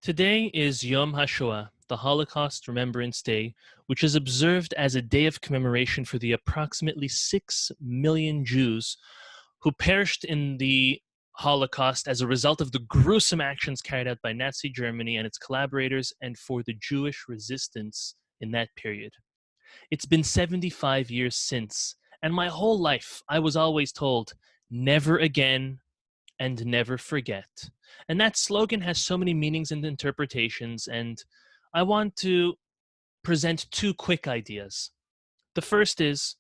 Today is Yom Hashoa, the Holocaust Remembrance Day, which is observed as a day of commemoration for the approximately 6 million Jews who perished in the Holocaust as a result of the gruesome actions carried out by Nazi Germany and its collaborators, and for the Jewish resistance in that period. It's been 75 years since, and my whole life I was always told, never again and never forget. And that slogan has so many meanings and interpretations, and I want to present two quick ideas. The first is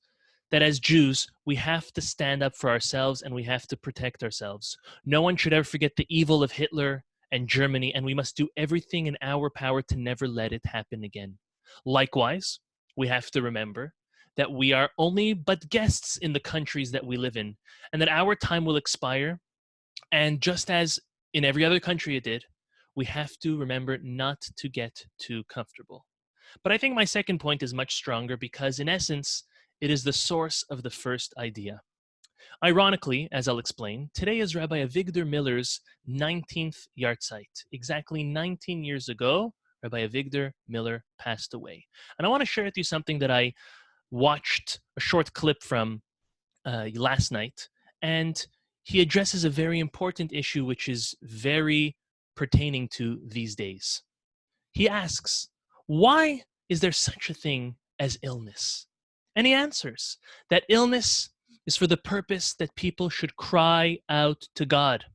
that as Jews, we have to stand up for ourselves and we have to protect ourselves. No one should ever forget the evil of Hitler and Germany, and we must do everything in our power to never let it happen again. Likewise, we have to remember that we are only but guests in the countries that we live in, and that our time will expire. And just as in every other country it did, we have to remember not to get too comfortable. But I think my second point is much stronger because, in essence, it is the source of the first idea. Ironically, as I'll explain, today is Rabbi Avigdor Miller's 19th Yartzeit. Exactly 19 years ago, Rabbi Avigdor Miller passed away. And I want to share with you something that I watched a short clip from last night, and he addresses a very important issue which is very pertaining to these days. He asks, why is there such a thing as illness? And he answers that illness is for the purpose that people should cry out to God.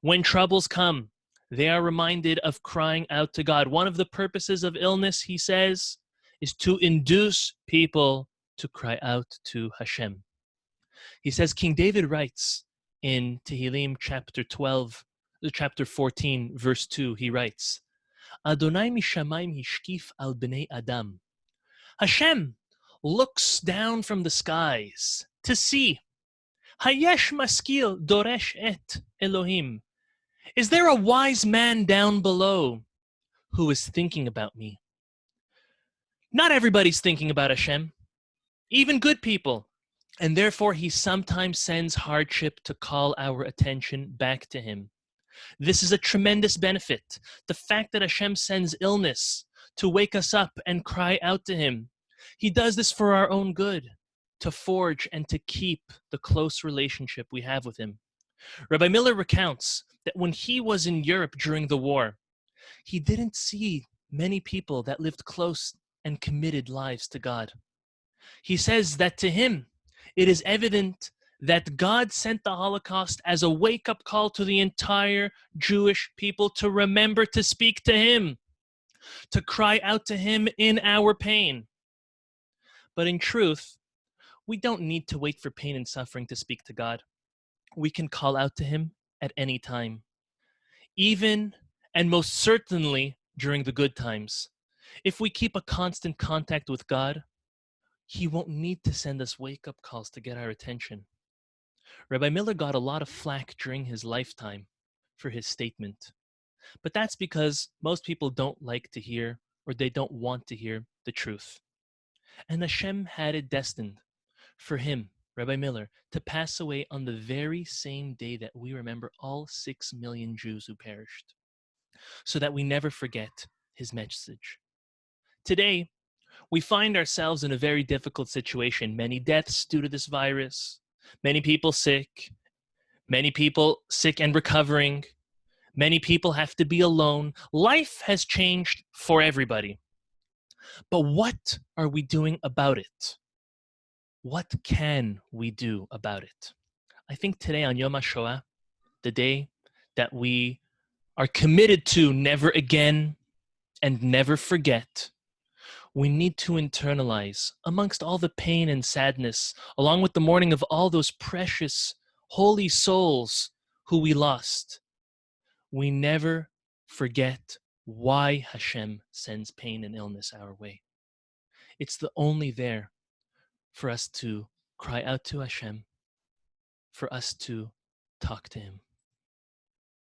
When troubles come, they are reminded of crying out to God. One of the purposes of illness, he says, is to induce people to cry out to Hashem. He says, King David writes in Tehillim chapter 14, verse 2, he writes, Adonai mishamayim hishkif al bnei Adam. Hashem looks down from the skies to see. Hayesh maskil doresh et Elohim. Is there a wise man down below who is thinking about me? Not everybody's thinking about Hashem, even good people. And therefore, he sometimes sends hardship to call our attention back to him. This is a tremendous benefit. The fact that Hashem sends illness to wake us up and cry out to him. He does this for our own good, to forge and to keep the close relationship we have with him. Rabbi Miller recounts that when he was in Europe during the war, he didn't see many people that lived close and committed lives to God. He says that to him, it is evident that God sent the Holocaust as a wake-up call to the entire Jewish people to remember to speak to him, to cry out to him in our pain. But in truth, we don't need to wait for pain and suffering to speak to God. We can call out to him at any time, even and most certainly during the good times. If we keep a constant contact with God, he won't need to send us wake-up calls to get our attention. Rabbi Miller got a lot of flack during his lifetime for his statement. But that's because most people don't like to hear, or they don't want to hear, the truth. And Hashem had it destined for him, Rabbi Miller, to pass away on the very same day that we remember all 6 million Jews who perished, so that we never forget his message. Today, we find ourselves in a very difficult situation. Many deaths due to this virus, many people sick and recovering, many people have to be alone. Life has changed for everybody. But what are we doing about it? What can we do about it? I think today on Yom Hashoa, the day that we are committed to never again and never forget, we need to internalize, amongst all the pain and sadness, along with the mourning of all those precious, holy souls who we lost, we never forget why Hashem sends pain and illness our way. It's the only there for us to cry out to Hashem, for us to talk to him.